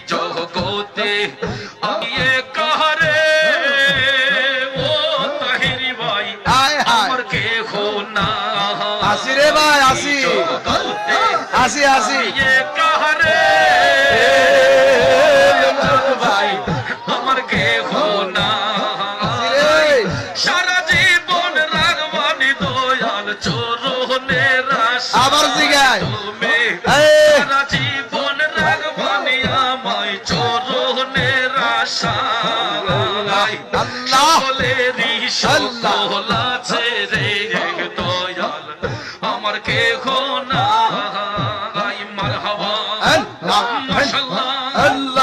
জগতে আমি কাহারে ও তাহিরি ভাই আমার কেহ না আসি রে ভাই আসি আসি আসি কাহারে ভাই আমার কেহ না সারা জীবন রাগবানি দয়াল চরণের আশা আবার জিগায় সারা জীবন রাগবানি আমায় চরণের আশা আল্লাহ সকলেরই সকল আছে রে দয়াল আমার কেহ না মারহাবা আল্লাহ মাশাআল্লাহ আল্লাহ